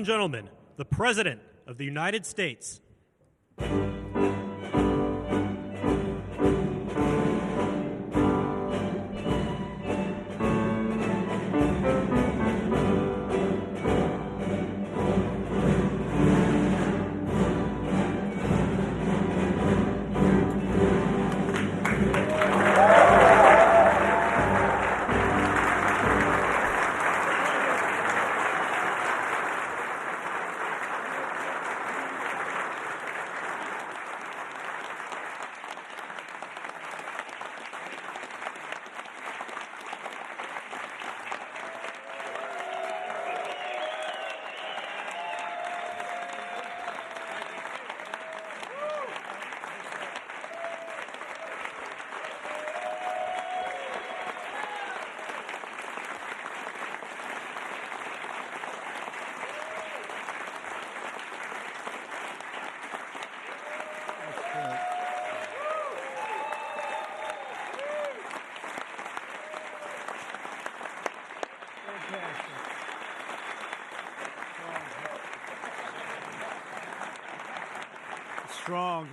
and gentlemen, the President of the United States.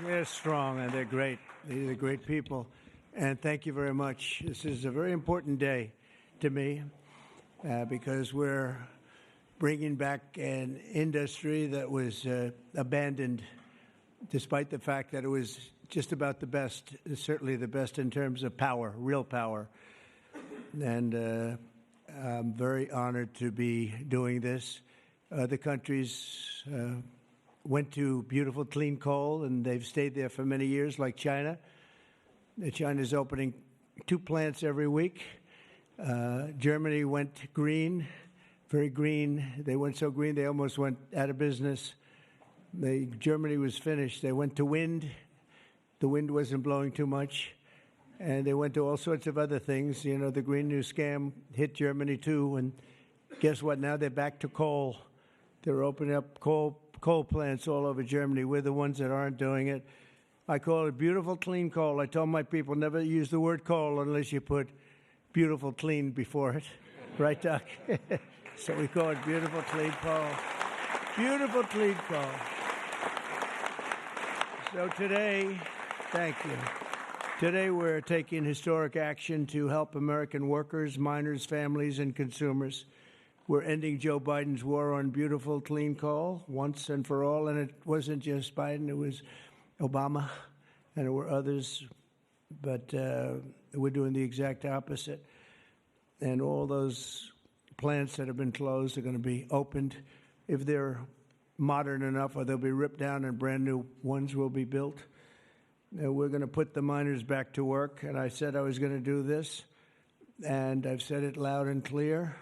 They're strong, and they're great. They're great people, and thank you very much. This is a very important day to me because we're bringing back an industry that was abandoned, despite the fact that it was just about the best, certainly the best in terms of power, real power. And I'm very honored to be doing this. Other countries went to beautiful, clean coal, and they've stayed there for many years, like China. China's opening 2 plants every week. Germany went green, very green. They went so green they almost went out of business. Germany was finished. They went to wind. The wind wasn't blowing too much. And they went to all sorts of other things. You know, the Green New Scam hit Germany too. And guess what? Now they're back to coal. They're opening up coal plants all over Germany. We're the ones that aren't doing it. I call it beautiful, clean coal. I told my people never use the word coal unless you put beautiful, clean before it. Right, Doc? So we call it beautiful, clean coal. Beautiful, clean coal. So today, thank you. Today we're taking historic action to help American workers, miners, families, and consumers. We're ending Joe Biden's war on beautiful, clean coal once and for all. And it wasn't just Biden, it was Obama, and there were others. But we're doing the exact opposite. And all those plants that have been closed are going to be opened. If they're modern enough, or they'll be ripped down and brand new ones will be built. We're going to put the miners back to work. And I said I was going to do this. And I've said it loud and clear.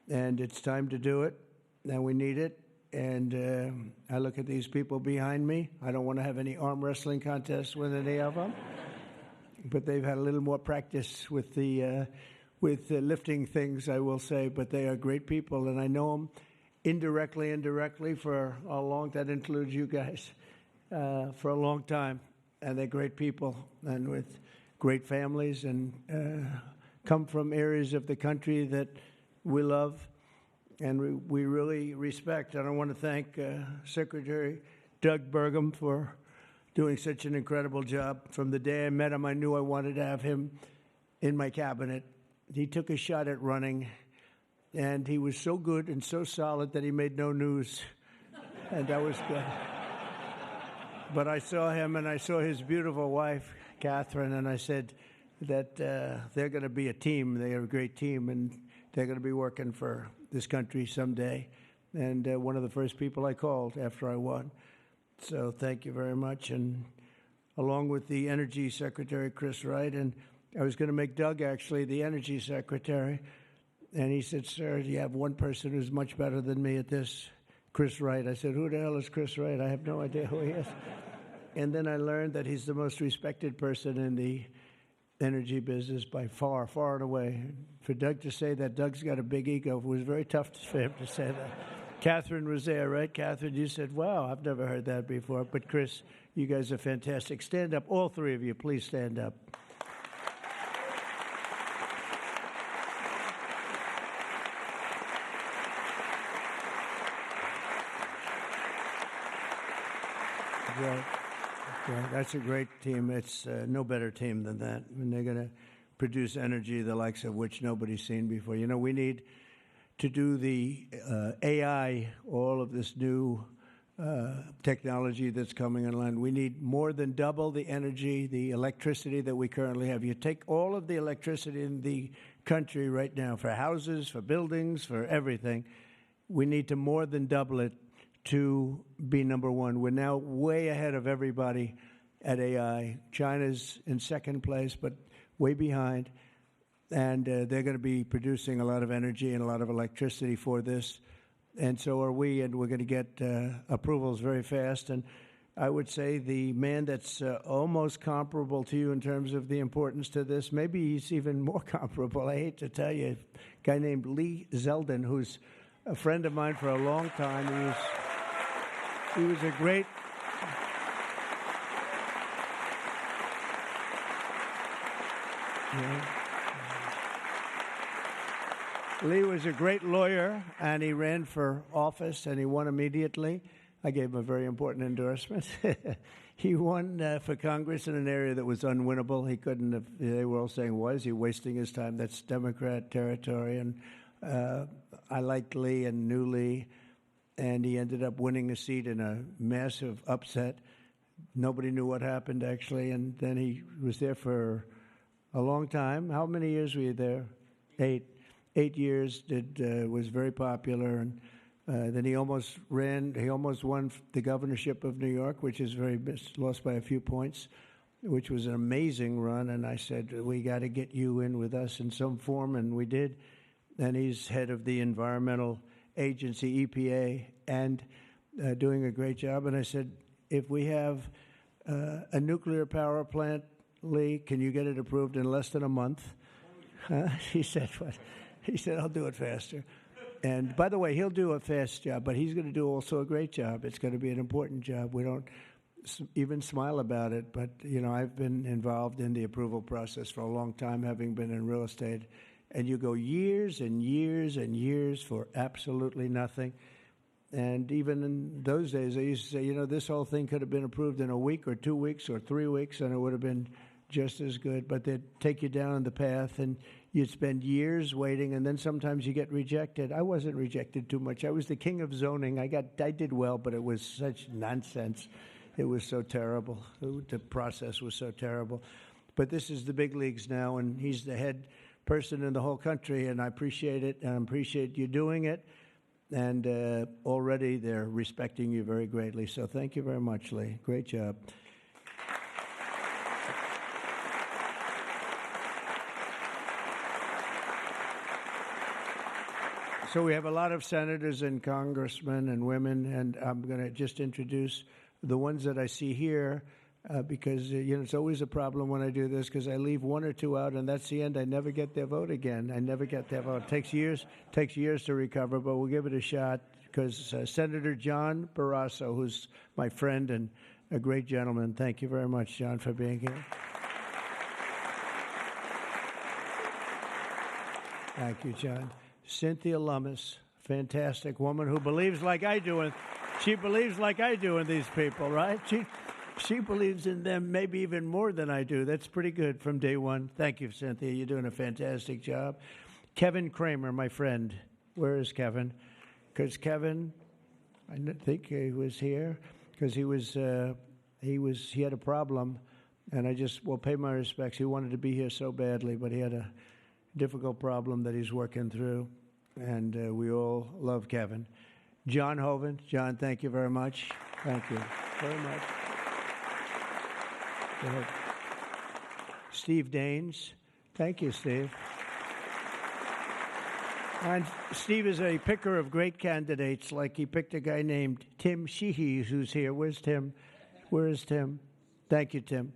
And it's time to do it, and we need it. And I look at these people behind me. I don't want to have any arm wrestling contests with any of them, but they've had a little more practice with the lifting things, I will say. But they are great people, and I know them indirectly for a long. That includes you guys for a long time, and they're great people, and with great families, and come from areas of the country that we love and we really respect. And I want to thank Secretary Doug Burgum for doing such an incredible job. From the day I met him, I knew I wanted to have him in my cabinet. He took a shot at running, and he was so good and so solid that he made no news, and that was good. But I saw him, and I saw his beautiful wife, Catherine, and I said that they're going to be a team. They are a great team, and they're going to be working for this country someday. And one of the first people I called after I won. So thank you very much. And along with the Energy Secretary, Chris Wright, and I was going to make Doug actually the Energy Secretary. And he said, sir, you have one person who's much better than me at this, Chris Wright. I said, who the hell is Chris Wright? I have no idea who he is. And then I learned that he's the most respected person in the energy business by far, far and away. For Doug to say that Doug's got a big ego, it was very tough for him to say that. Catherine was there, right? Catherine, you said, wow, I've never heard that before. But Chris, you guys are fantastic. Stand up, all three of you, please stand up. Great. That's a great team. It's no better team than that. And they're going to produce energy the likes of which nobody's seen before. You know, we need to do the AI, all of this new technology that's coming online. We need more than double the energy, the electricity that we currently have. You take all of the electricity in the country right now for houses, for buildings, for everything. We need to more than double it to be number one. We're now way ahead of everybody at AI. China's in second place, but way behind. And they're going to be producing a lot of energy and a lot of electricity for this. And so are we, and we're going to get approvals very fast. And I would say the man that's almost comparable to you in terms of the importance to this, maybe he's even more comparable, I hate to tell you, a guy named Lee Zeldin, who's a friend of mine for a long time. He was a great... Lee was a great lawyer, and he ran for office, and he won immediately. I gave him a very important endorsement. He won for Congress in an area that was unwinnable. He couldn't have, they were all saying, why is he wasting his time? That's Democrat territory. And I liked Lee and knew Lee, and he ended up winning a seat in a massive upset. Nobody knew what happened, actually, and then he was there for a long time. How many years were you there? 8 years. Was very popular, and then he almost ran. He almost won the governorship of New York, which is lost by a few points, which was an amazing run. And I said, we got to get you in with us in some form, and we did. And he's head of the environmental agency, EPA, and doing a great job. And I said, if we have a nuclear power plant, Lee, can you get it approved in less than a month? He said, what? He said, I'll do it faster. And by the way, he'll do a fast job, but he's going to do also a great job. It's going to be an important job. We don't even smile about it, but, you know, I've been involved in the approval process for a long time, having been in real estate. And you go years and years and years for absolutely nothing. And even in those days, I used to say, you know, this whole thing could have been approved in a week or 2 weeks or 3 weeks, and it would have been just as good. But they'd take you down the path, and you'd spend years waiting, and then sometimes you get rejected. I wasn't rejected too much. I was the king of zoning. I did well, but it was such nonsense. It was so terrible. The process was so terrible. But this is the big leagues now, and he's the head person in the whole country, and I appreciate it, and I appreciate you doing it. And already they're respecting you very greatly. So thank you very much, Lee. Great job. So we have a lot of senators and congressmen and women, and I'm going to just introduce the ones that I see here because, you know, it's always a problem when I do this because I leave one or two out, and that's the end. I never get their vote again. I never get their vote. It takes years to recover, but we'll give it a shot because Senator John Barrasso, who's my friend and a great gentleman. Thank you very much, John, for being here. Thank you, John. Cynthia Lummis, fantastic woman who believes like I do, and she believes like I do in these people, right? She believes in them maybe even more than I do. That's pretty good from day one. Thank you, Cynthia. You're doing a fantastic job. Kevin Kramer, my friend. Where is Kevin? Because Kevin, I think he was here because he had a problem, and I just will pay my respects. He wanted to be here so badly, but he had a difficult problem that he's working through, and we all love Kevin. John Hoven. John, thank you very much. Thank you very much. Go ahead. Steve Daines. Thank you, Steve. And Steve is a picker of great candidates, like he picked a guy named Tim Sheehy, who's here. Where's Tim? Where is Tim? Thank you, Tim.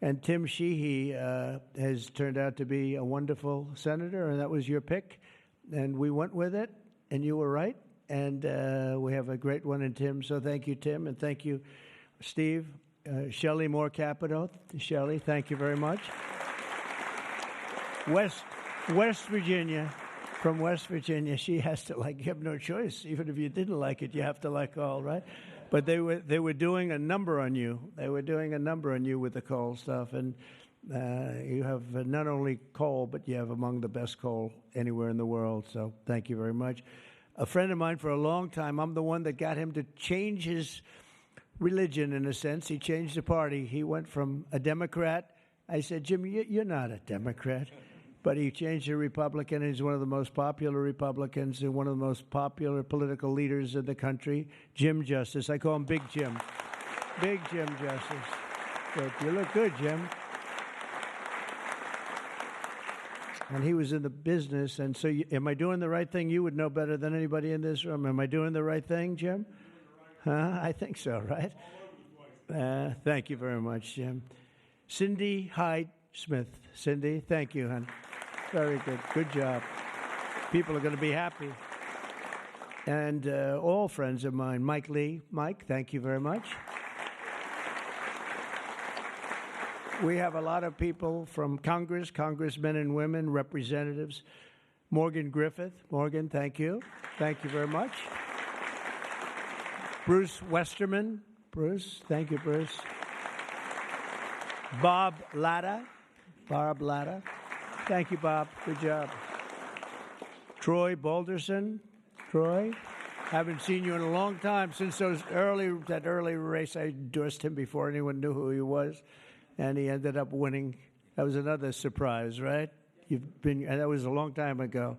And Tim Sheehy has turned out to be a wonderful senator, and that was your pick. And we went with it, and you were right. And we have a great one in Tim. So thank you, Tim, and thank you, Steve. Shelley Moore Capito. Shelley, thank you very much. West Virginia. From West Virginia, she has to like, you have no choice. Even if you didn't like it, you have to like all, right? But they were doing a number on you. They were doing a number on you with the coal stuff, and you have not only coal, but you have among the best coal anywhere in the world. So thank you very much. A friend of mine for a long time, I'm the one that got him to change his religion in a sense. He changed the party. He went from a Democrat. I said, Jim, you're not a Democrat. But he changed to Republican. He's one of the most popular Republicans and one of the most popular political leaders in the country, Jim Justice. I call him Big Jim. Big Jim Justice. Good. You look good, Jim. And he was in the business. And so am I doing the right thing? You would know better than anybody in this room. Am I doing the right thing, Jim? Huh? I think so, right? Thank you very much, Jim. Cindy Hyde Smith. Cindy, thank you, hon. Very good. Good job. People are going to be happy. And all friends of mine. Mike Lee. Mike, thank you very much. We have a lot of people from Congress, congressmen and women, representatives. Morgan Griffith. Morgan, thank you. Thank you very much. Bruce Westerman. Bruce, thank you, Bruce. Bob Latta. Bob Latta. Thank you, Bob. Good job. Troy Balderson. Troy, haven't seen you in a long time. Since that early race, I endorsed him before anyone knew who he was, and he ended up winning. That was another surprise, right? That was a long time ago.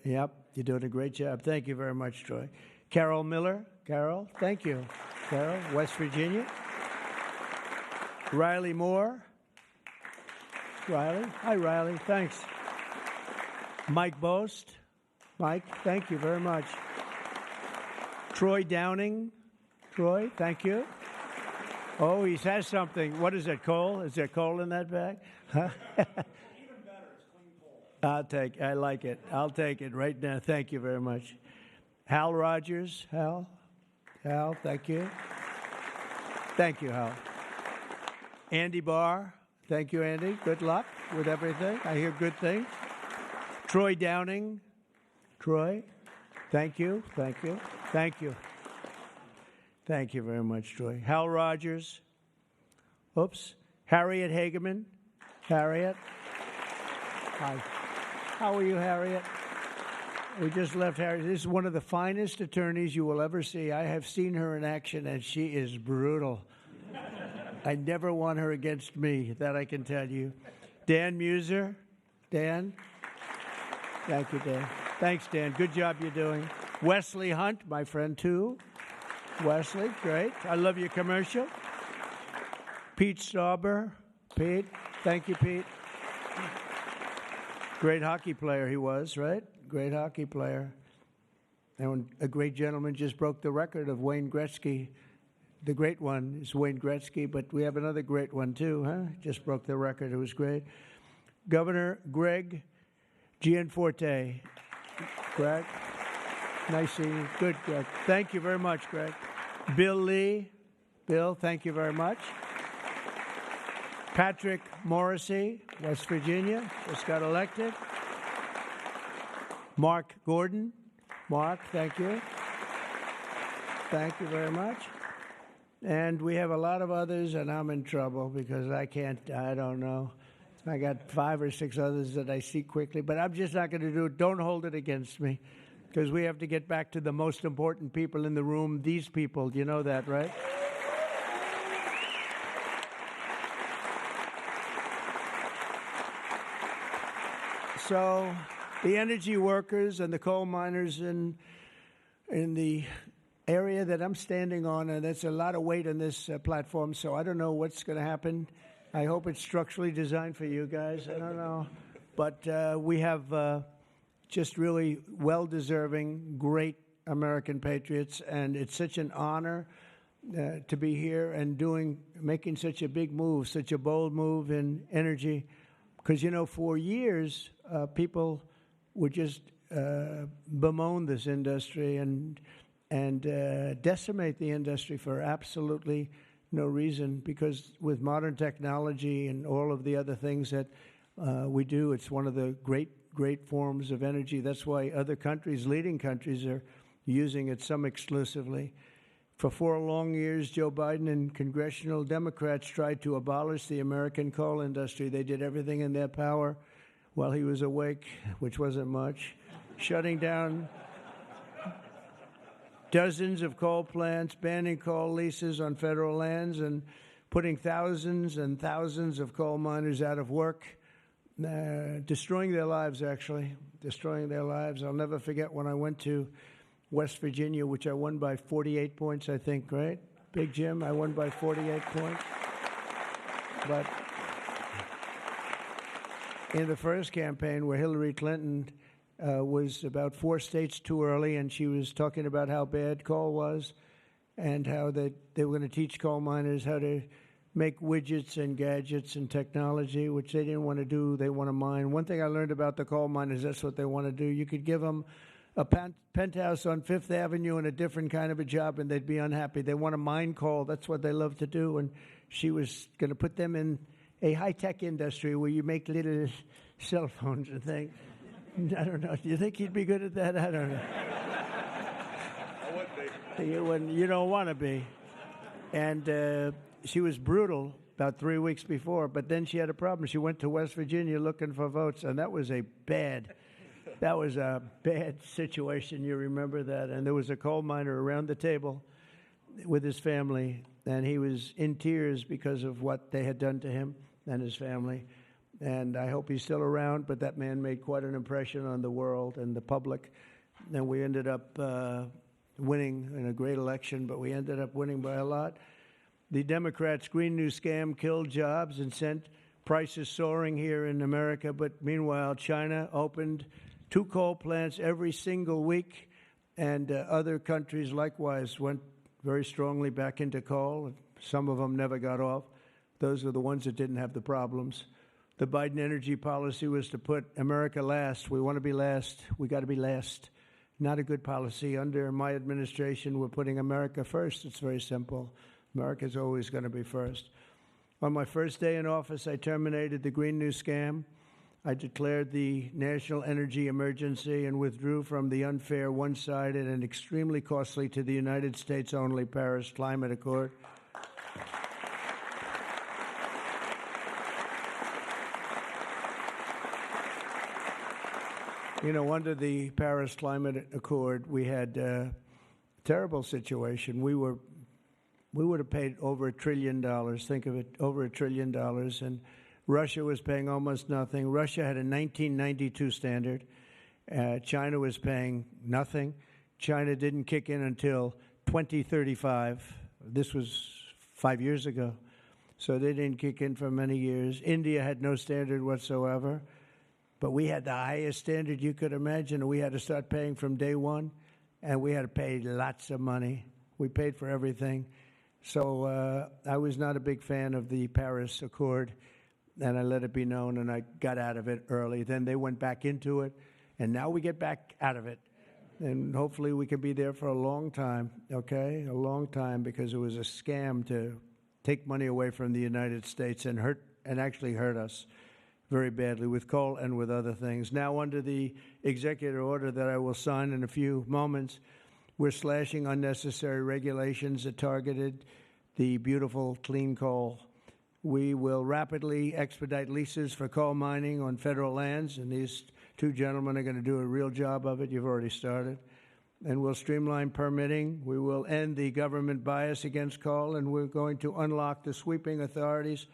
Yep, you're doing a great job. Thank you very much, Troy. Carol Miller. Carol, thank you. Carol, West Virginia. Riley Moore. Riley. Hi, Riley. Thanks. Mike Boast. Mike, thank you very much. Troy Downing. Troy, thank you. Oh, he has something. What is that, coal? Is there coal in that bag? Huh? Even better, it's clean coal. I like it. I'll take it right now. Thank you very much. Hal Rogers. Hal, thank you. Thank you, Hal. Andy Barr. Thank you, Andy. Good luck with everything. I hear good things. Troy Downing. Troy, thank you. Thank you. Thank you. Thank you very much, Troy. Hal Rogers. Oops. Harriet Hageman. Harriet. Hi. How are you, Harriet? We just left Harriet. This is one of the finest attorneys you will ever see. I have seen her in action, and she is brutal. I never want her against me, that I can tell you. Dan Muser. Dan. Thank you, Dan. Thanks, Dan. Good job you're doing. Wesley Hunt, my friend, too. Wesley, great. I love your commercial. Pete Stauber. Pete. Thank you, Pete. Great hockey player he was, right? Great hockey player. And a great gentleman just broke the record of Wayne Gretzky. The great one is Wayne Gretzky, but we have another great one, too, huh? Just broke the record. It was great. Governor Greg Gianforte. Greg, nice seeing you. Good, Greg. Thank you very much, Greg. Bill Lee. Bill, thank you very much. Patrick Morrissey, West Virginia, just got elected. Mark Gordon. Mark, thank you. Thank you very much. And we have a lot of others, and I'm in trouble because I don't know. I got 5 or 6 others that I see quickly, but I'm just not going to do it. Don't hold it against me because we have to get back to the most important people in the room, these people. You know that, right? So the energy workers and the coal miners in the area that I'm standing on, and that's a lot of weight on this platform, so I don't know what's going to happen. I hope it's structurally designed for you guys. I don't know. But we have just really well-deserving, great American patriots, and it's such an honor to be here and making such a big move, such a bold move in energy. Because, for years, people would just bemoan this industry and decimate the industry for absolutely no reason, because with modern technology and all of the other things that we do, it's one of the great forms of energy. That's why other countries, leading countries, are using it, some exclusively. For 4 long years, Joe Biden and congressional Democrats tried to abolish the American coal industry. They did everything in their power while he was awake, which wasn't much, shutting down dozens of coal plants, banning coal leases on federal lands, and putting thousands and thousands of coal miners out of work, destroying their lives, actually, destroying their lives. I'll never forget when I went to West Virginia, which I won by 48 points, I think, right? Big Jim, I won by 48 points. But in the first campaign where Hillary Clinton was about 4 states too early, and she was talking about how bad coal was and how they were going to teach coal miners how to make widgets and gadgets and technology, which they didn't want to do. They want to mine. One thing I learned about the coal miners, that's what they want to do. You could give them a penthouse on Fifth Avenue and a different kind of a job, and they'd be unhappy. They want to mine coal. That's what they love to do. And she was going to put them in a high-tech industry where you make little cell phones and things. I don't know. Do you think he'd be good at that? I don't know. I would be. You don't want to be. And she was brutal about 3 weeks before, but then she had a problem. She went to West Virginia looking for votes, and that was a bad situation. You remember that? And there was a coal miner around the table with his family, and he was in tears because of what they had done to him and his family. And I hope he's still around, but that man made quite an impression on the world and the public. And we ended up winning in a great election, but we ended up winning by a lot. The Democrats' Green New Scam killed jobs and sent prices soaring here in America. But meanwhile, China opened 2 coal plants every single week, and other countries likewise went very strongly back into coal. Some of them never got off. Those are the ones that didn't have the problems. The Biden energy policy was to put America last. We want to be last. We got to be last. Not a good policy. Under my administration, we're putting America first. It's very simple. America's always going to be first. On my first day in office, I terminated the Green New Scam. I declared the national energy emergency and withdrew from the unfair, one-sided, and extremely costly to the United States only Paris Climate Accord. You know, under the Paris Climate Accord, we had a terrible situation. We would have paid over $1 trillion. Think of it, over $1 trillion. And Russia was paying almost nothing. Russia had a 1992 standard. China was paying nothing. China didn't kick in until 2035. This was 5 years ago. So they didn't kick in for many years. India had no standard whatsoever. But we had the highest standard you could imagine. We had to start paying from day one, and we had to pay lots of money. We paid for everything. So I was not a big fan of the Paris Accord, and I let it be known, and I got out of it early. Then they went back into it, and now we get back out of it. And hopefully we can be there for a long time, okay? A long time, because it was a scam to take money away from the United States and actually hurt us very badly with coal and with other things. Now, under the executive order that I will sign in a few moments, we're slashing unnecessary regulations that targeted the beautiful clean coal. We will rapidly expedite leases for coal mining on federal lands, and these 2 gentlemen are going to do a real job of it. You've already started. And we'll streamline permitting. We will end the government bias against coal, and we're going to unlock the sweeping authorities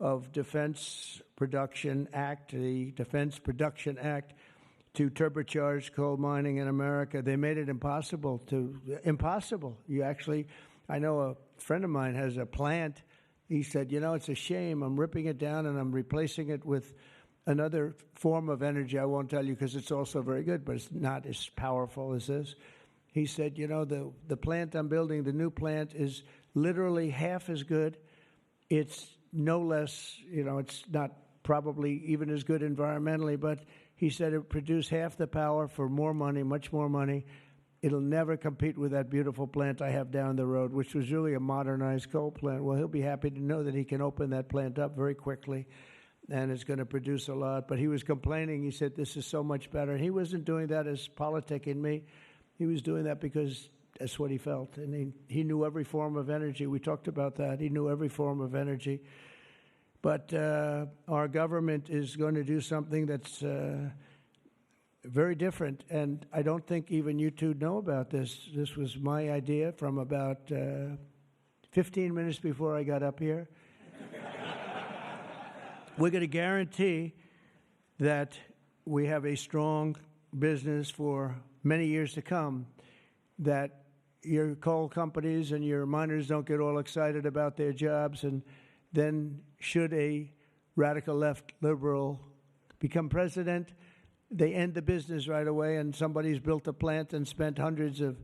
of Defense Production Act, the Defense Production Act, to turbocharge coal mining in America. They made it impossible. You actually, I know a friend of mine has a plant. He said, you know, it's a shame. I'm ripping it down and I'm replacing it with another form of energy. I won't tell you because it's also very good, but it's not as powerful as this. He said, you know, the plant I'm building, the new plant, is literally half as good. It's no less, you know, it's not probably even as good environmentally, but he said it produced half the power for more money, much more money. It'll never compete with that beautiful plant I have down the road, which was really a modernized coal plant. Well, he'll be happy to know that he can open that plant up very quickly, and it's going to produce a lot. But he was complaining. He said, this is so much better. He wasn't doing that as politicking me. He was doing that because That's what he felt. And he knew every form of energy. We talked about that. He knew every form of energy. But our government is going to do something that's very different. And I don't think even you two know about this. This was my idea from about 15 minutes before I got up here. We're going to guarantee that we have a strong business for many years to come, that your coal companies and your miners don't get all excited about their jobs, and then should a radical left liberal become president, they end the business right away, and somebody's built a plant and spent hundreds of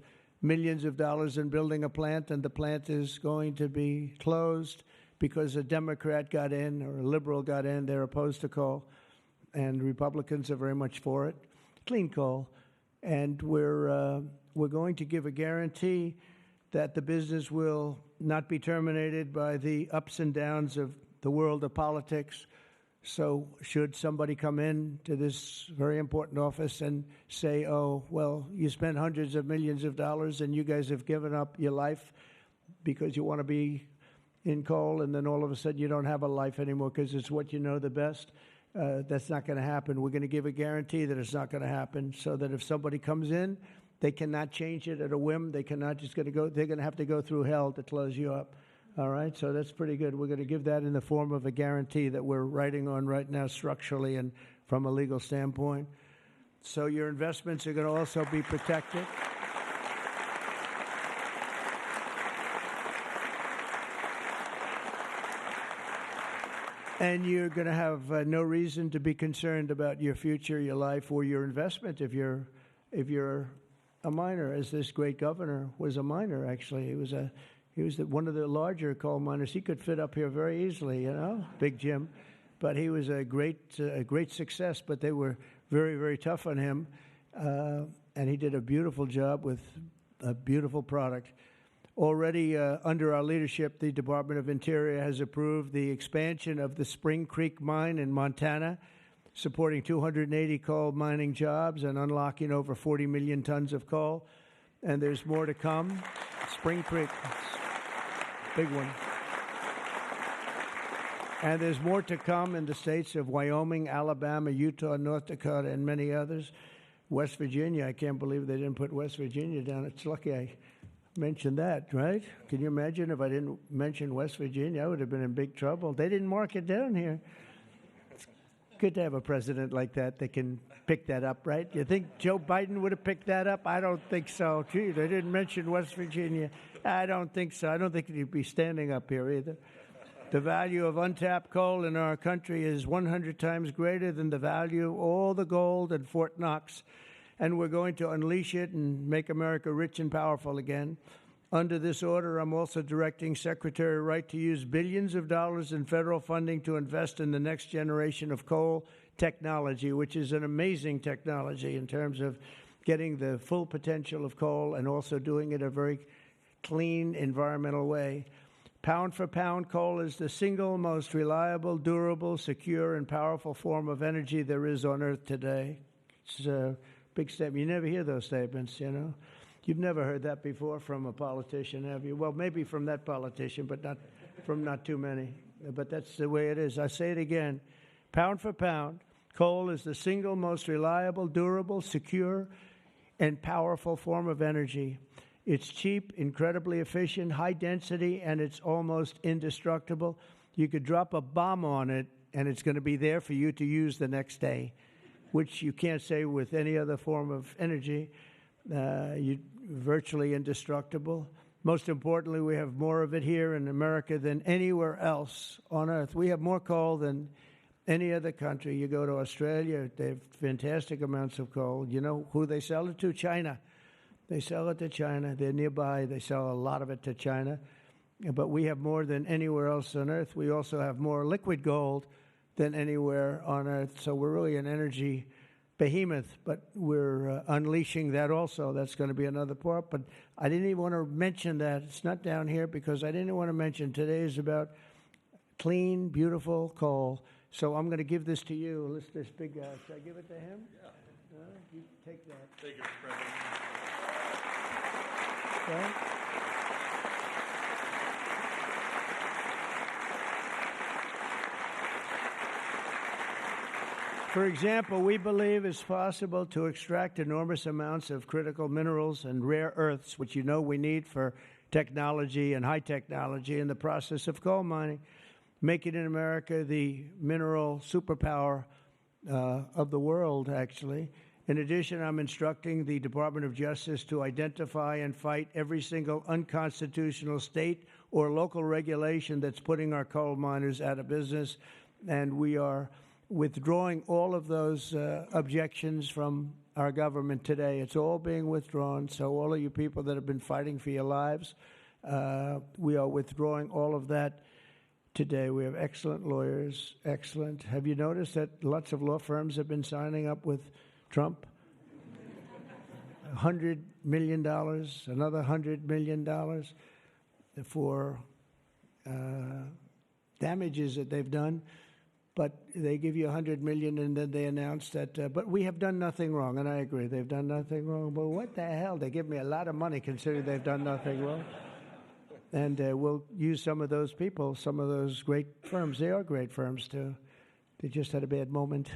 millions of dollars in building a plant, and the plant is going to be closed because a Democrat got in or a liberal got in. They're opposed to coal, and Republicans are very much for it. Clean coal. And we're going to give a guarantee that the business will not be terminated by the ups and downs of the world of politics. So should somebody come in to this very important office and say, oh, well, you spent hundreds of millions of dollars and you guys have given up your life because you want to be in coal, and then all of a sudden you don't have a life anymore because it's what you know the best. That's not going to happen. We're going to give a guarantee that it's not going to happen, so that if somebody comes in, they cannot change it at a whim. They cannot just going to go. They're going to have to go through hell to close you up. All right, so that's pretty good. We're going to give that in the form of a guarantee that we're writing on right now structurally and from a legal standpoint. So your investments are going to also be protected. And you're going to have no reason to be concerned about your future, your life, or your investment if you're a miner, as this great governor was a miner. Actually, he was one of the larger coal miners. He could fit up here very easily, you know, Big Jim. But he was a great success. But they were very, very tough on him, and he did a beautiful job with a beautiful product. Already under our leadership, the Department of Interior has approved the expansion of the Spring Creek mine in Montana, supporting 280 coal mining jobs and unlocking over 40 million tons of coal. And there's more to come. Spring Creek, big one. And there's more to come in the states of Wyoming, Alabama, Utah, North Dakota, and many others. West Virginia, I can't believe they didn't put West Virginia down. It's lucky I mentioned that, right? Can you imagine if I didn't mention West Virginia? I would have been in big trouble. They didn't mark it down here. It's good to have a president like that can pick that up, right? You think Joe Biden would have picked that up? I don't think so. Gee, they didn't mention West Virginia. I don't think so. I don't think he'd be standing up here either. The value of untapped coal in our country is 100 times greater than the value of all the gold at Fort Knox. And we're going to unleash it and make America rich and powerful again. Under this order, I'm also directing Secretary Wright to use billions of dollars in federal funding to invest in the next generation of coal technology, which is an amazing technology in terms of getting the full potential of coal and also doing it a very clean, environmental way. Pound for pound, coal is the single most reliable, durable, secure, and powerful form of energy there is on Earth today. It's a big statement. You never hear those statements, you know. You've never heard that before from a politician, have you? Well, maybe from that politician, but not too many. But that's the way it is. I say it again. Pound for pound, coal is the single most reliable, durable, secure, and powerful form of energy. It's cheap, incredibly efficient, high density, and it's almost indestructible. You could drop a bomb on it, and it's going to be there for you to use the next day, which you can't say with any other form of energy. You're virtually indestructible. Most importantly, we have more of it here in America than anywhere else on Earth. We have more coal than any other country. You go to Australia, they have fantastic amounts of coal. You know who they sell it to? China. They sell it to China. They're nearby. They sell a lot of it to China. But we have more than anywhere else on Earth. We also have more liquid gold than anywhere on Earth. So we're really an energy behemoth, but we're unleashing that also. That's going to be another part. But I didn't even want to mention that. It's not down here because I didn't want to mention today is about clean, beautiful coal. So I'm going to give this to you. This big guy. Should I give it to him? Yeah. You take that. Thank you, Mr. President. Okay. For example, we believe it's possible to extract enormous amounts of critical minerals and rare earths, which you know we need for technology and high technology in the process of coal mining, making in America the mineral superpower of the world, actually. In addition, I'm instructing the Department of Justice to identify and fight every single unconstitutional state or local regulation that's putting our coal miners out of business, and we are withdrawing all of those objections from our government today. It's all being withdrawn. So all of you people that have been fighting for your lives, we are withdrawing all of that today. We have excellent lawyers, excellent. Have you noticed that lots of law firms have been signing up with Trump? $100 million, another $100 million for damages that they've done. But they give you $100 million, and then they announce that. But we have done nothing wrong, and I agree, they've done nothing wrong. But what the hell? They give me a lot of money, considering they've done nothing wrong. And we'll use some of those people, some of those great firms. They are great firms too. They just had a bad moment,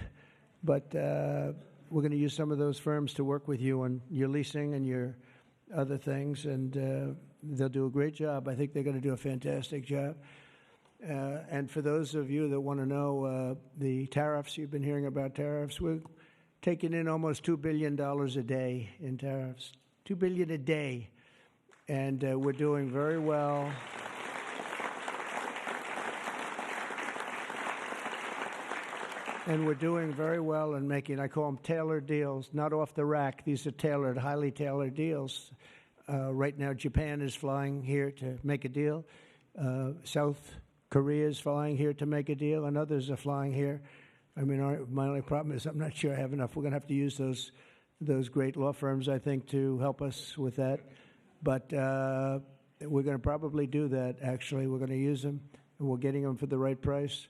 but we're going to use some of those firms to work with you on your leasing and your other things, and they'll do a great job. I think they're going to do a fantastic job. And for those of you that want to know the tariffs, you've been hearing about tariffs, we're taking in almost $2 billion a day in tariffs. $2 billion a day. And we're doing very well. And we're doing very well in making, I call them tailored deals, not off the rack. These are tailored, highly tailored deals. Right now, Japan is flying here to make a deal. South Korea is flying here to make a deal, and others are flying here. I mean, my only problem is I'm not sure I have enough. We're going to have to use those great law firms, I think, to help us with that. But we're going to probably do that, actually. We're going to use them, and we're getting them for the right price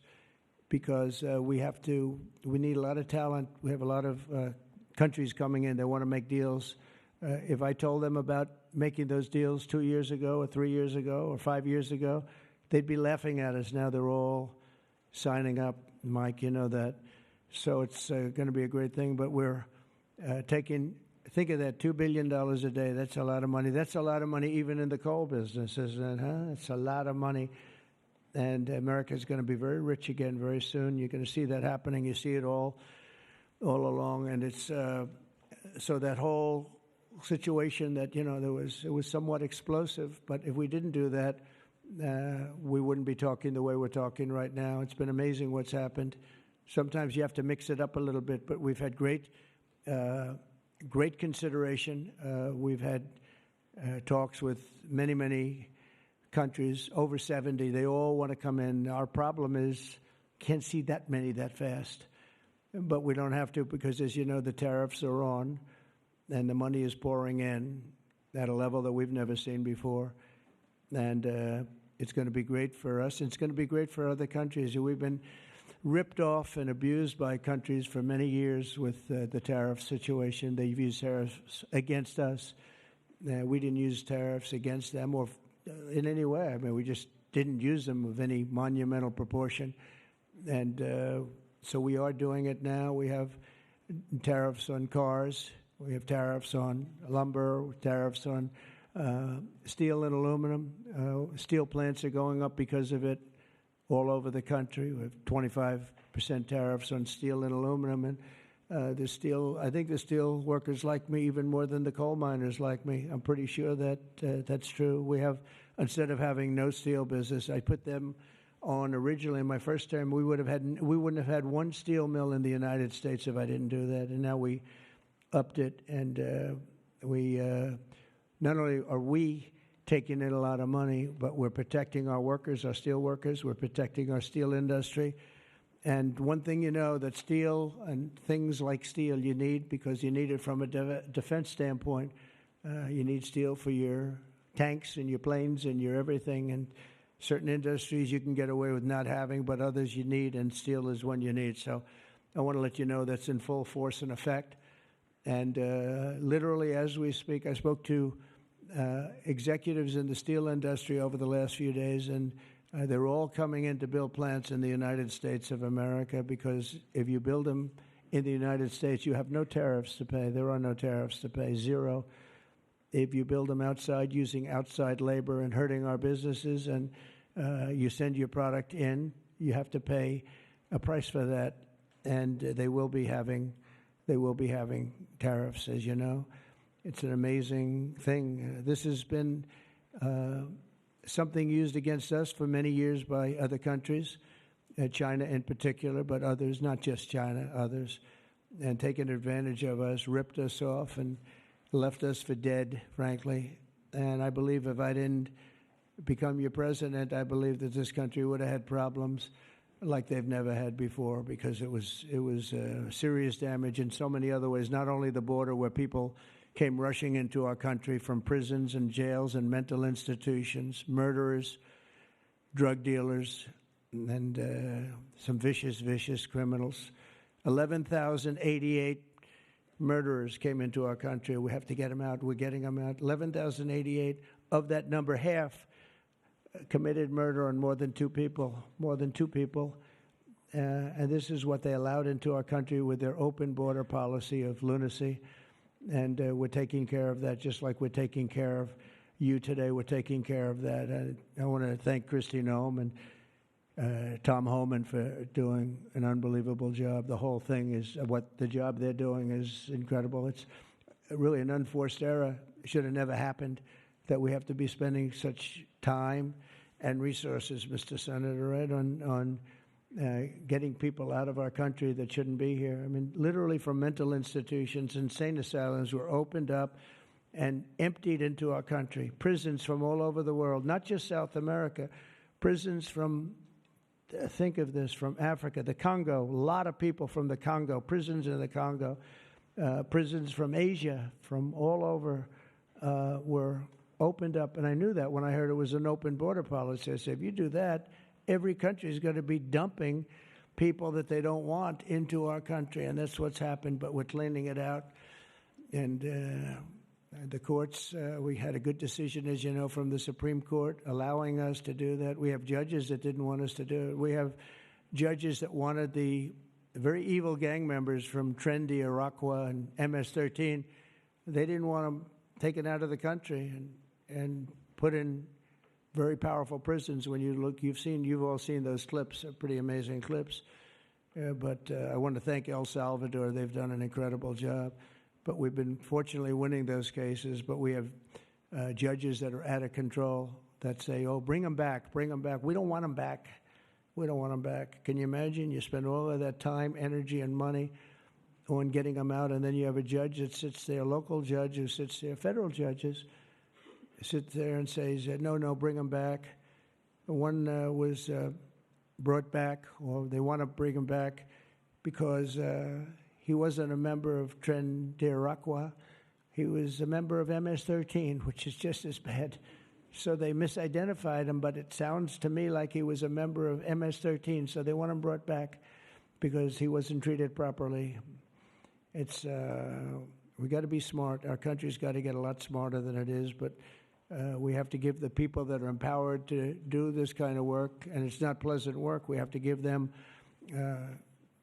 because we need a lot of talent. We have a lot of countries coming in. They want to make deals. If I told them about making those deals 2 years ago or 3 years ago or 5 years ago, they'd be laughing at us. Now they're all signing up. Mike, you know that. So it's going to be a great thing. But we're think of that, $2 billion a day. That's a lot of money. That's a lot of money even in the coal business, isn't it? Huh? It's a lot of money. And America's going to be very rich again very soon. You're going to see that happening. You see it all along. And it's so that whole situation that, it was somewhat explosive. But if we didn't do that, we wouldn't be talking the way we're talking right now. It's been amazing what's happened. Sometimes you have to mix it up a little bit, but we've had great consideration. We've had talks with many, many countries, over 70. They all want to come in. Our problem is can't see that many that fast. But we don't have to because, as you know, the tariffs are on, and the money is pouring in at a level that we've never seen before. And it's going to be great for us. It's going to be great for other countries. We've been ripped off and abused by countries for many years with the tariff situation. They've used tariffs against us. We didn't use tariffs against them or in any way. I mean, we just didn't use them of any monumental proportion. And so we are doing it now. We have tariffs on cars. We have tariffs on lumber, tariffs on steel and aluminum. Steel plants are going up because of it all over the country. We have 25% tariffs on steel and aluminum. And I think the steel workers like me even more than the coal miners like me. I'm pretty sure that that's true. We have, instead of having no steel business, I put them on originally in my first term. We wouldn't have had one steel mill in the United States if I didn't do that. And now we upped it, and we not only are we taking in a lot of money, but we're protecting our workers, our steel workers. We're protecting our steel industry. And one thing that steel and things like steel you need, because you need it from a defense standpoint. You need steel for your tanks and your planes and your everything. And certain industries you can get away with not having, but others you need, and steel is one you need. So I want to let you know that's in full force and effect. And literally, as we speak, I spoke to executives in the steel industry over the last few days, and they're all coming in to build plants in the United States of America, because if you build them in the United States, you have no tariffs to pay. There are no tariffs to pay, zero. If you build them outside using outside labor and hurting our businesses, and you send your product in, you have to pay a price for that, and they will be having tariffs, as you know. It's an amazing thing. This has been something used against us for many years by other countries, China in particular, but others, not just China, others, and taken advantage of us, ripped us off, and left us for dead, frankly. And I believe if I didn't become your president, I believe that this country would have had problems like they've never had before, because it was serious damage in so many other ways, not only the border, where people came rushing into our country from prisons and jails and mental institutions, murderers, drug dealers, and some vicious criminals. 11,088 murderers came into our country. We have to get them out. We're getting them out. 11,088. Of that number, half committed murder on more than two people. And this is what they allowed into our country with their open border policy of lunacy. And we're taking care of that, just like we're taking care of you today. We're taking care of that. I want to thank Kristi Noem and Tom Homan for doing an unbelievable job. The whole thing is, the job they're doing is incredible. It's really an unforced error. It should have never happened, that we have to be spending such time and resources, Mr. Senator, right, on getting people out of our country that shouldn't be here. I mean, literally from mental institutions, insane asylums were opened up and emptied into our country. Prisons from all over the world, not just South America, prisons from, think of this, from Africa, the Congo, a lot of people from the Congo, prisons in the Congo, prisons from Asia, from all over, were opened up. And I knew that when I heard it was an open border policy. I said, if you do that, every country is going to be dumping people that they don't want into our country. And that's what's happened, but we're cleaning it out. And the courts, we had a good decision, as you know, from the Supreme Court, allowing us to do that. We have judges that didn't want us to do it. We have judges that wanted the very evil gang members from Trendy, Iroquois, and MS-13. They didn't want them taken out of the country and put in very powerful prisons. When you look, you've all seen those clips, pretty amazing clips. But I want to thank El Salvador. They've done an incredible job. But we've been fortunately winning those cases. But we have judges that are out of control that say, oh, bring them back, bring them back. We don't want them back. We don't want them back. Can you imagine? You spend all of that time, energy, and money on getting them out, and then you have a judge that sits there, a local judge who sits there, federal judges, sit there and says, no, bring them back. One was brought back, or they want to bring him back because he wasn't a member of Tren de Aragua. He was a member of MS-13, which is just as bad. So they misidentified him, but it sounds to me like he was a member of MS-13, so they want him brought back because he wasn't treated properly. It's we got to be smart. Our country's got to get a lot smarter than it is, but we have to give the people that are empowered to do this kind of work, and it's not pleasant work. We have to give them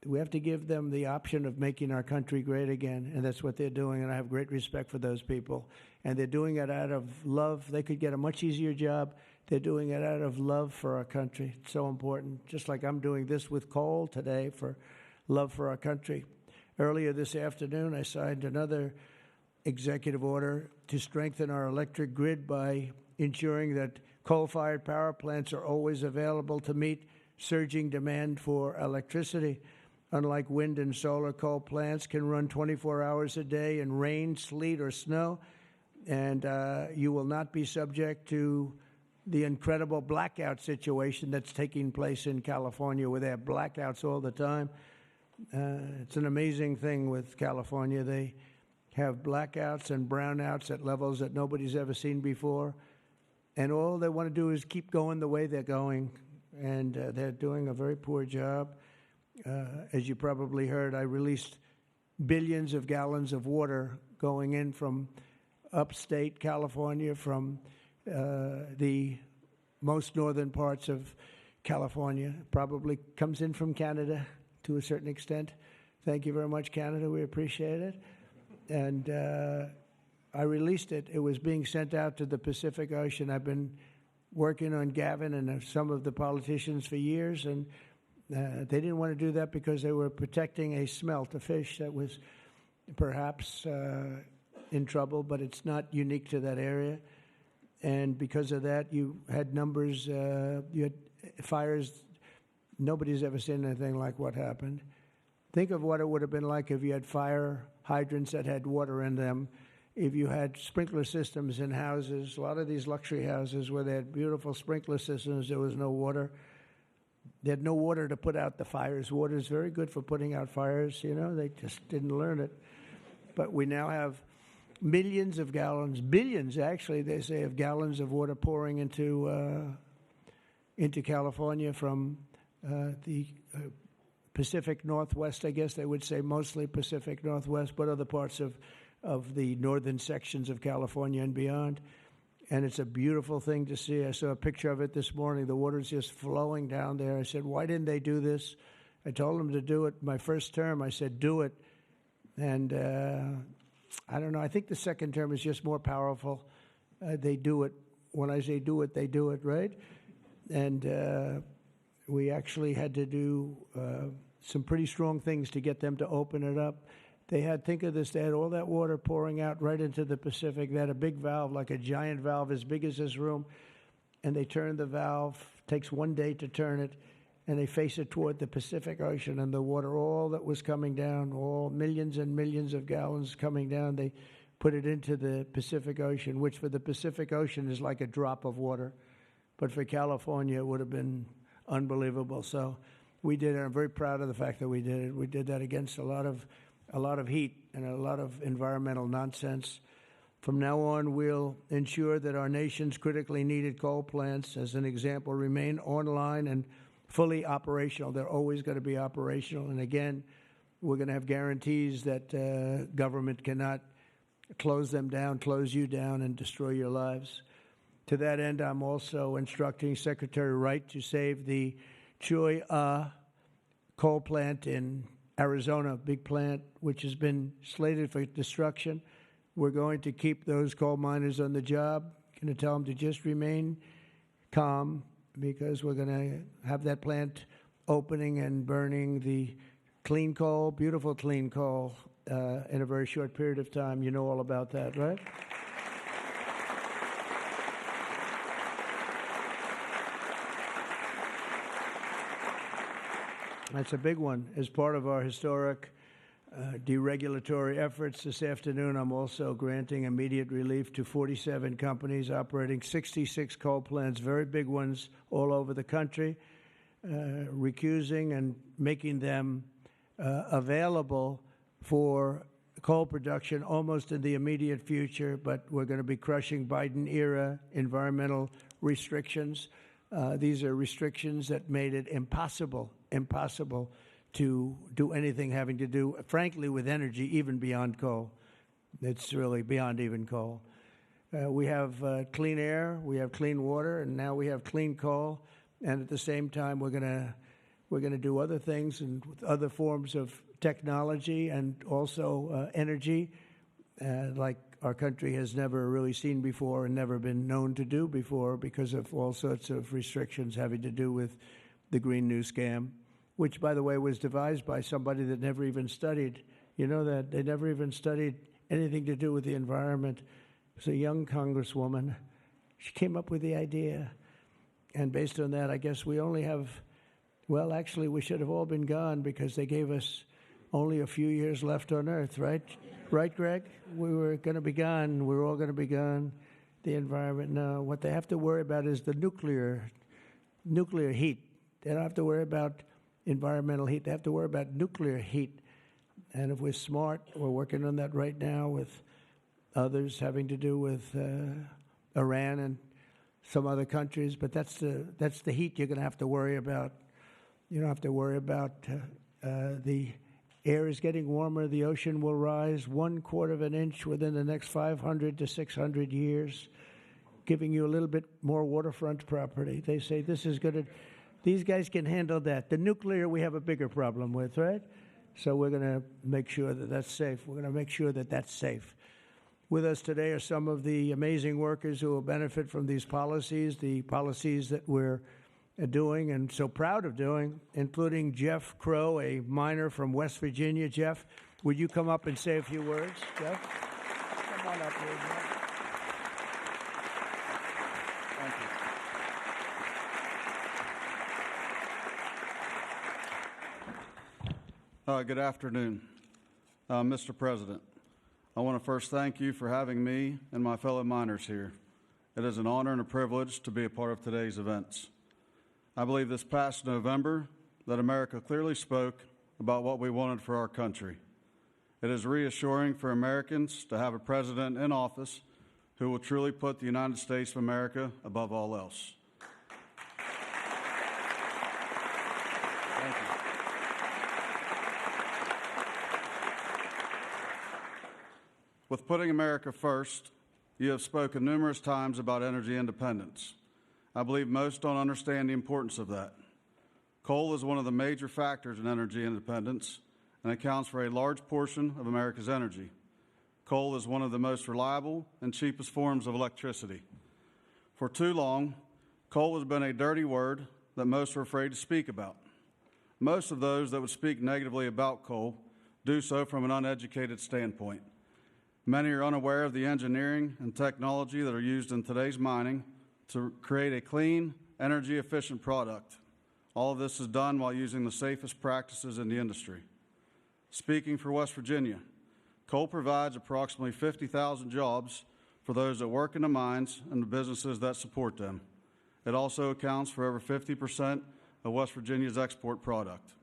the option of making our country great again, and that's what they're doing, and I have great respect for those people. And they're doing it out of love. They could get a much easier job. They're doing it out of love for our country. It's so important, just like I'm doing this with coal today for love for our country. Earlier this afternoon, I signed another executive order to strengthen our electric grid by ensuring that coal-fired power plants are always available to meet surging demand for electricity. Unlike wind and solar, coal plants can run 24 hours a day in rain, sleet, or snow, and you will not be subject to the incredible blackout situation that's taking place in California, where they have blackouts all the time. It's an amazing thing with California. They have blackouts and brownouts at levels that nobody's ever seen before. And all they want to do is keep going the way they're going. And they're doing a very poor job. As you probably heard, I released billions of gallons of water going in from upstate California, from the most northern parts of California. Probably comes in from Canada to a certain extent. Thank you very much, Canada. We appreciate it. And I released it. It was being sent out to the Pacific Ocean. I've been working on Gavin and some of the politicians for years, and they didn't want to do that because they were protecting a smelt, a fish that was perhaps in trouble, but it's not unique to that area. And because of that, you had numbers, you had fires. Nobody's ever seen anything like what happened. Think of what it would have been like if you had fire hydrants that had water in them, if you had sprinkler systems in houses. A lot of these luxury houses where they had beautiful sprinkler systems, there was no water. They had no water to put out the fires. Water is very good for putting out fires, you know. They just didn't learn it. But we now have millions of gallons, billions actually, they say, of gallons of water pouring into California from the Pacific Northwest, I guess they would say, mostly Pacific Northwest, but other parts of the northern sections of California and beyond. And it's a beautiful thing to see. I saw a picture of it this morning. The water's just flowing down there. I said, why didn't they do this? I told them to do it. My first term, I said, do it. And I don't know. I think the second term is just more powerful. They do it. When I say do it, they do it, right? And we actually had to do some pretty strong things to get them to open it up. They had, think of this, they had all that water pouring out right into the Pacific. They had a big valve, like a giant valve as big as this room, and they turned the valve. Takes one day to turn it, and they face it toward the Pacific Ocean, and the water, all that was coming down, all millions and millions of gallons coming down, they put it into the Pacific Ocean, which for the Pacific Ocean is like a drop of water. But for California, it would have been unbelievable. So we did it. I'm very proud of the fact that we did it. We did that against a lot of heat and a lot of environmental nonsense. From now on, we'll ensure that our nation's critically needed coal plants, as an example, remain online and fully operational. They're always going to be operational. And again, we're going to have guarantees that government cannot close them down, close you down, and destroy your lives. To that end, I'm also instructing Secretary Wright to save the Cholla coal plant in Arizona, big plant, which has been slated for destruction. We're going to keep those coal miners on the job. Going to tell them to just remain calm, because we're going to have that plant opening and burning the clean coal, beautiful clean coal, in a very short period of time. You know all about that, right? That's a big one. As part of our historic deregulatory efforts this afternoon, I'm also granting immediate relief to 47 companies operating 66 coal plants, very big ones all over the country, recusing and making them available for coal production almost in the immediate future. But we're going to be crushing Biden-era environmental restrictions. These are restrictions that made it impossible to do anything having to do, frankly, with energy, even beyond coal. It's really beyond even coal. We have clean air, we have clean water, and now we have clean coal. And at the same time, we're going to do other things and with other forms of technology and also energy, like our country has never really seen before and never been known to do before, because of all sorts of restrictions having to do with the Green New Scam, which, by the way, was devised by somebody that never even studied. You know that? They never even studied anything to do with the environment. It was a young congresswoman. She came up with the idea. And based on that, I guess we only have, well, actually, we should have all been gone, because they gave us only a few years left on Earth, right? Right, Greg? We were going to be gone. We're all going to be gone. The environment, no. What they have to worry about is the nuclear heat. They don't have to worry about environmental heat. They have to worry about nuclear heat. And if we're smart, we're working on that right now with others having to do with Iran and some other countries. But that's the heat you're going to have to worry about. You don't have to worry about the Air is getting warmer. The ocean will rise 1/4 of an inch within the next 500 to 600 years, giving you a little bit more waterfront property. They say this is going to, these guys can handle that. The nuclear we have a bigger problem with, right? So we're going to make sure that that's safe. We're going to make sure that that's safe. With us today are some of the amazing workers who will benefit from these policies, the policies that we're doing and so proud of doing, including Jeff Crow, a miner from West Virginia. Jeff, would you come up and say a few words? Jeff, come on up here, Jeff. Thank you. Good afternoon, Mr. President. I want to first thank you for having me and my fellow miners here. It is an honor and a privilege to be a part of today's events. I believe this past November that America clearly spoke about what we wanted for our country. It is reassuring for Americans to have a president in office who will truly put the United States of America above all else. Thank you. With putting America first, you have spoken numerous times about energy independence. I believe most don't understand the importance of that. Coal is one of the major factors in energy independence and accounts for a large portion of America's energy. Coal is one of the most reliable and cheapest forms of electricity. For too long, coal has been a dirty word that most are afraid to speak about. Most of those that would speak negatively about coal do so from an uneducated standpoint. Many are unaware of the engineering and technology that are used in today's mining to create a clean, energy-efficient product. All of this is done while using the safest practices in the industry. Speaking for West Virginia, coal provides approximately 50,000 jobs for those that work in the mines and the businesses that support them. It also accounts for over 50% of West Virginia's export product.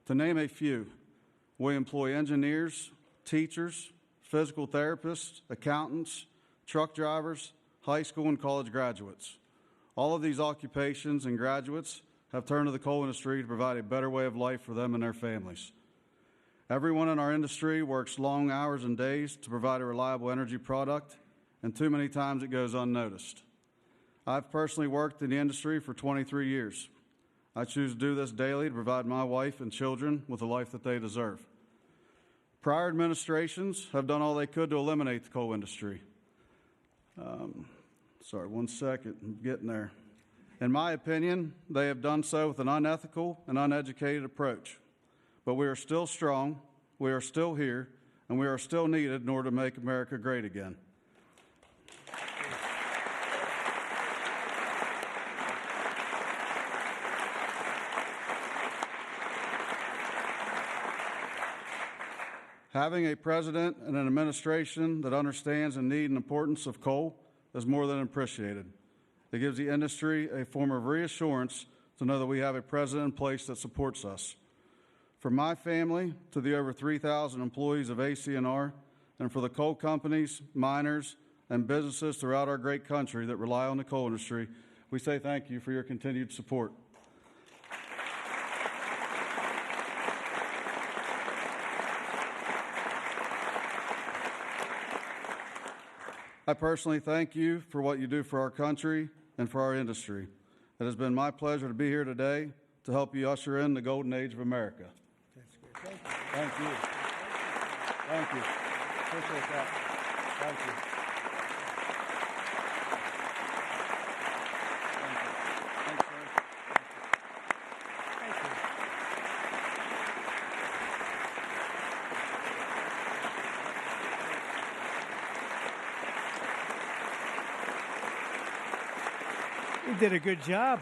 To name a few, we employ engineers, teachers, physical therapists, accountants, truck drivers, high school and college graduates. All of these occupations and graduates have turned to the coal industry to provide a better way of life for them and their families. Everyone in our industry works long hours and days to provide a reliable energy product, and too many times it goes unnoticed. I've personally worked in the industry for 23 years. I choose to do this daily to provide my wife and children with the life that they deserve. Prior administrations have done all they could to eliminate the coal industry. Sorry, 1 second, I'm getting there. In my opinion, they have done so with an unethical and uneducated approach. But we are still strong, we are still here, and we are still needed in order to make America great again. Having a president and an administration that understands the need and importance of coal is more than appreciated. It gives the industry a form of reassurance to know that we have a president in place that supports us. From my family to the over 3,000 employees of ACNR, and for the coal companies, miners, and businesses throughout our great country that rely on the coal industry, we say thank you for your continued support. I personally thank you for what you do for our country and for our industry. It has been my pleasure to be here today to help you usher in the golden age of America. That's great. Thank you. Thank you. Appreciate that. Thank you. Thanks, sir. Thank you. You did a good job.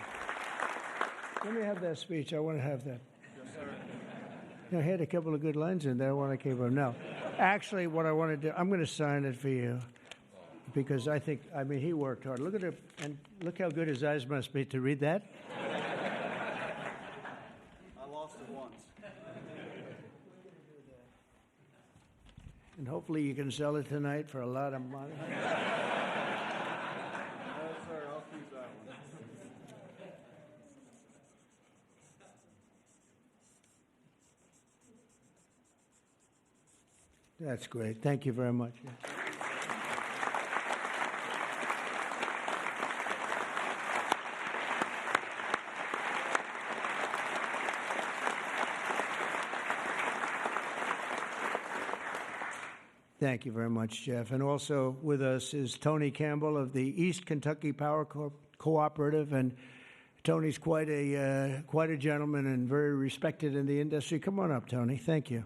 Let me have that speech. I want to have that. Yes, sir. I had a couple of good lines in there when I came up. No, actually, what I want to do, I'm going to sign it for you because I think, I mean, he worked hard. Look at it, and look how good his eyes must be to read that. I lost it once. And hopefully you can sell it tonight for a lot of money. No, sir. I'll keep that one. That's great. Thank you very much. Thank you very much, Jeff. And also with us is Tony Campbell of the East Kentucky Power Cooperative. And Tony's quite a gentleman and very respected in the industry. Come on up, Tony. Thank you.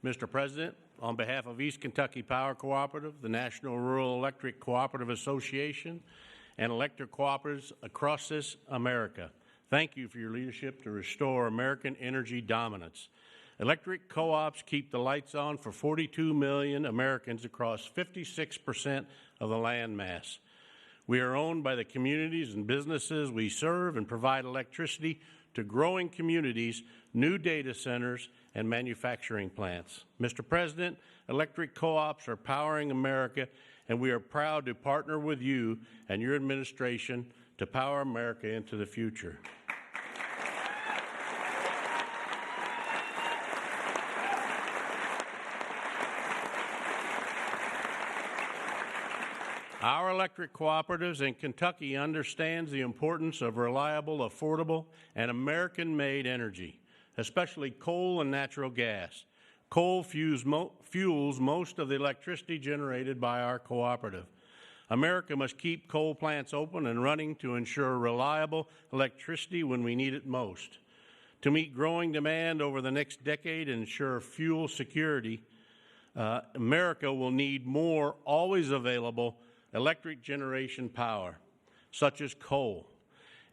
Mr. President, on behalf of East Kentucky Power Cooperative, the National Rural Electric Cooperative Association, and electric cooperatives across this America, thank you for your leadership to restore American energy dominance. Electric co-ops keep the lights on for 42 million Americans across 56% of the land mass. We are owned by the communities and businesses we serve and provide electricity to growing communities, new data centers, and manufacturing plants. Mr. President, electric co-ops are powering America, and we are proud to partner with you and your administration to power America into the future. Our electric cooperatives in Kentucky understands the importance of reliable, affordable, and American-made energy, especially coal and natural gas. Coal fuels most of the electricity generated by our cooperative. America must keep coal plants open and running to ensure reliable electricity when we need it most. To meet growing demand over the next decade and ensure fuel security, America will need more always available electric generation power, such as coal.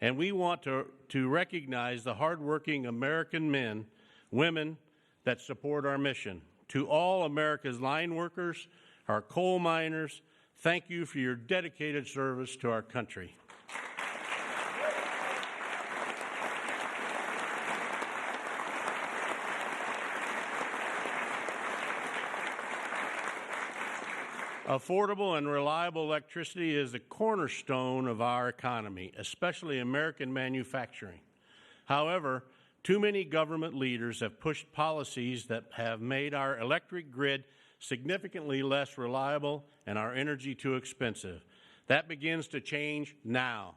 And we want to recognize the hardworking American men, women that support our mission. To all America's line workers, our coal miners, thank you for your dedicated service to our country. Affordable and reliable electricity is the cornerstone of our economy, especially American manufacturing. However, too many government leaders have pushed policies that have made our electric grid significantly less reliable and our energy too expensive. That begins to change now.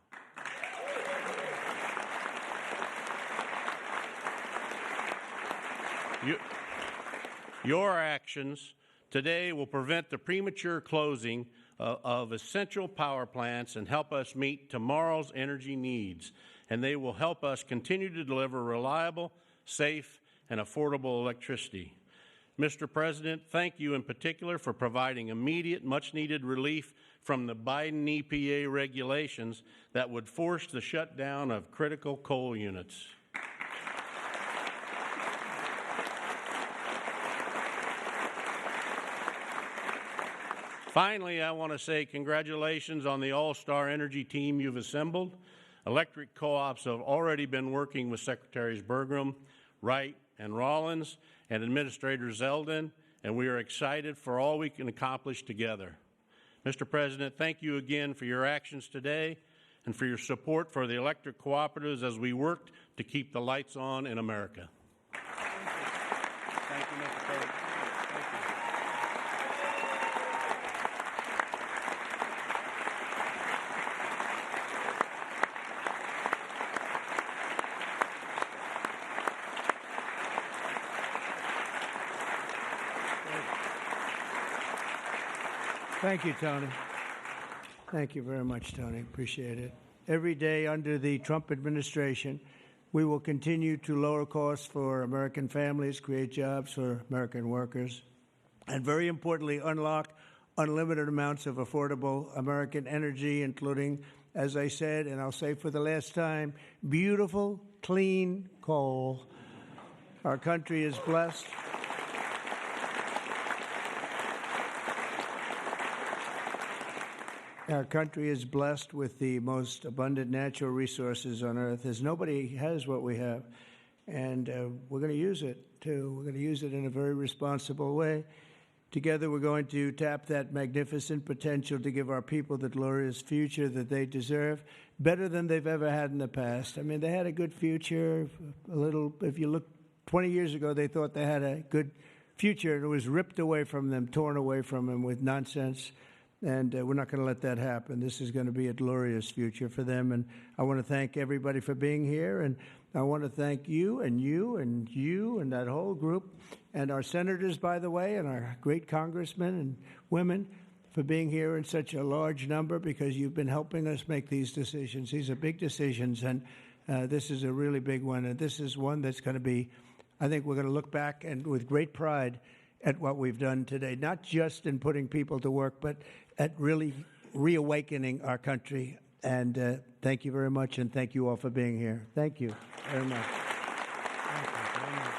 Your actions today will prevent the premature closing of essential power plants and help us meet tomorrow's energy needs. And they will help us continue to deliver reliable, safe, and affordable electricity. Mr. President, thank you in particular for providing immediate, much-needed relief from the Biden EPA regulations that would force the shutdown of critical coal units. Finally, I want to say congratulations on the all-star energy team you've assembled. Electric co-ops have already been working with Secretaries Bergrum, Wright, and Rollins, and Administrator Zeldin, and we are excited for all we can accomplish together. Mr. President, thank you again for your actions today and for your support for the electric cooperatives as we work to keep the lights on in America. Thank you, Mr. President. Thank you, Tony. Thank you very much, Tony. Appreciate it. Every day under the Trump administration, we will continue to lower costs for American families, create jobs for American workers, and very importantly, unlock unlimited amounts of affordable American energy, including, as I said, and I'll say for the last time, beautiful, clean coal. Our country is blessed. Our country is blessed with the most abundant natural resources on earth, as nobody has what we have. And we're going to use it, too. We're going to use it in a very responsible way Together, we're going to tap that magnificent potential to give our people the glorious future that they deserve, better than they've ever had in the past. I mean, they had a good future. A little, if you look 20 years ago, they thought they had a good future, and it was ripped away from them, torn away from them with nonsense. And we're not going to let that happen. This is going to be a glorious future for them. And I want to thank everybody for being here. And I want to thank you and you and you and that whole group and our senators, by the way, and our great congressmen and women for being here in such a large number, because you've been helping us make these decisions. These are big decisions, and this is a really big one. And this is one that's going to be, I think we're going to look back and with great pride at what we've done today, not just in putting people to work, but at really reawakening our country. And thank you very much, and thank you all for being here. Thank you very much. Thank you very much.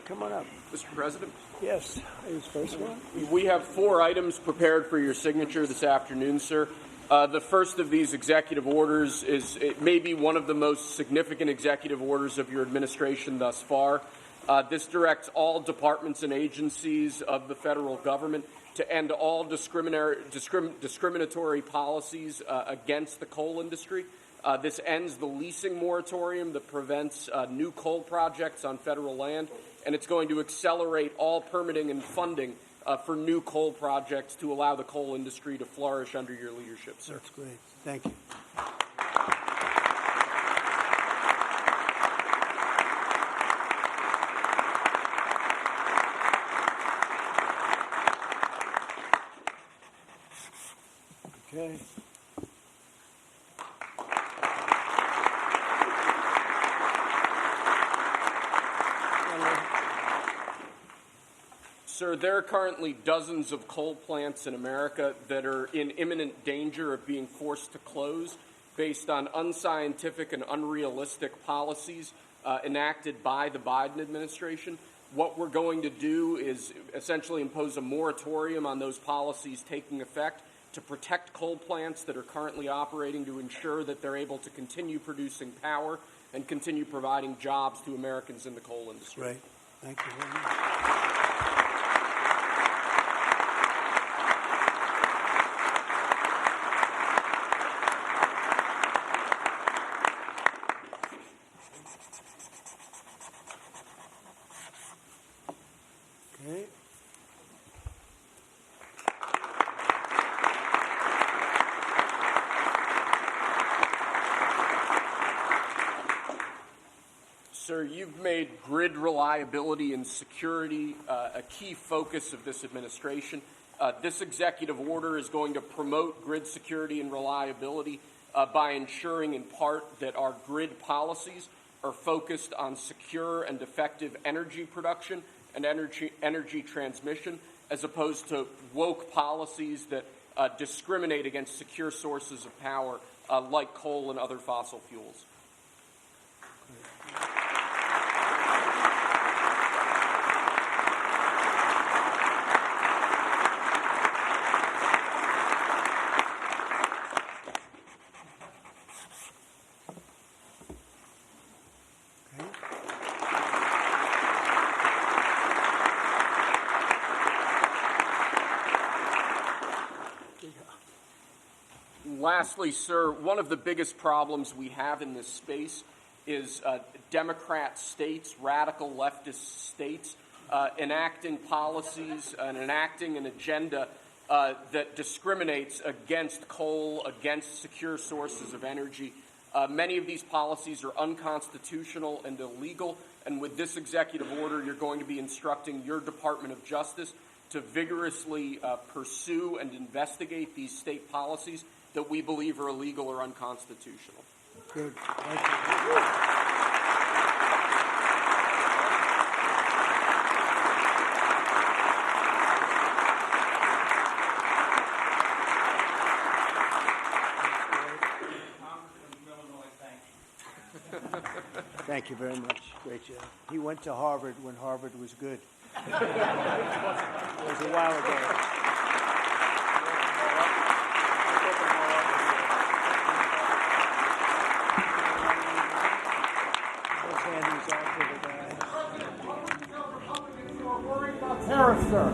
Come on up. Mr. President, Yes, who's first one? we have 4 items prepared for your signature this afternoon, sir. The first of these executive orders it may be one of the most significant executive orders of your administration thus far. This directs all departments and agencies of the federal government to end all discriminatory policies against the coal industry. This ends the leasing moratorium that prevents new coal projects on federal land, and it's going to accelerate all permitting and funding for new coal projects to allow the coal industry to flourish under your leadership, sir. That's great. Thank you. Okay. Sir, there are currently dozens of coal plants in America that are in imminent danger of being forced to close based on unscientific and unrealistic policies enacted by the Biden administration. What we're going to do is essentially impose a moratorium on those policies taking effect to protect coal plants that are currently operating, to ensure that they're able to continue producing power and continue providing jobs to Americans in the coal industry. Great. Thank you very much. Okay. Sir, you've made grid reliability and security a key focus of this administration. This executive order is going to promote grid security and reliability by ensuring, in part, that our grid policies are focused on secure and effective energy production and energy transmission, as opposed to woke policies that discriminate against secure sources of power like coal and other fossil fuels. Lastly, sir, one of the biggest problems we have in this space is Democrat states, radical leftist states, enacting policies and enacting an agenda that discriminates against coal, against secure sources of energy. Many of these policies are unconstitutional and illegal, and with this executive order, you're going to be instructing your Department of Justice to vigorously pursue and investigate these state policies that we believe are illegal or unconstitutional. Good. Thank you. Thank you very much. Great job. He went to Harvard when Harvard was good. It was a while ago. Let's hand these out to the guy. Republicans who are worried about tariffs, sir.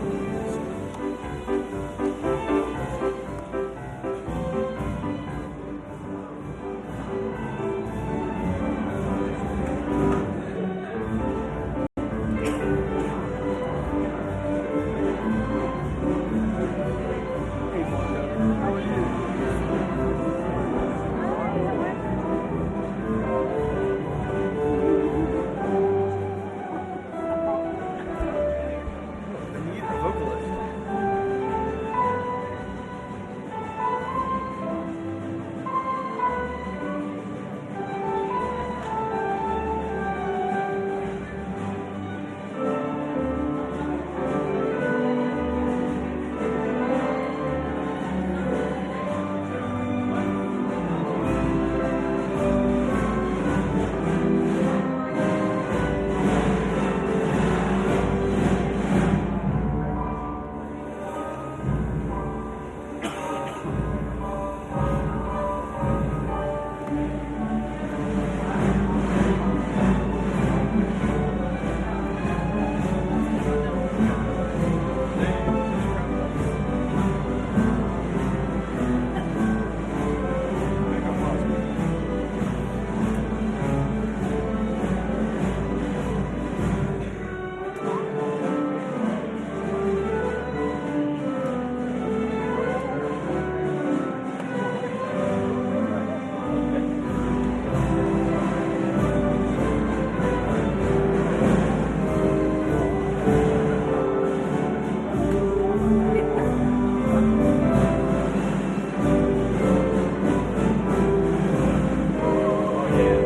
Yeah.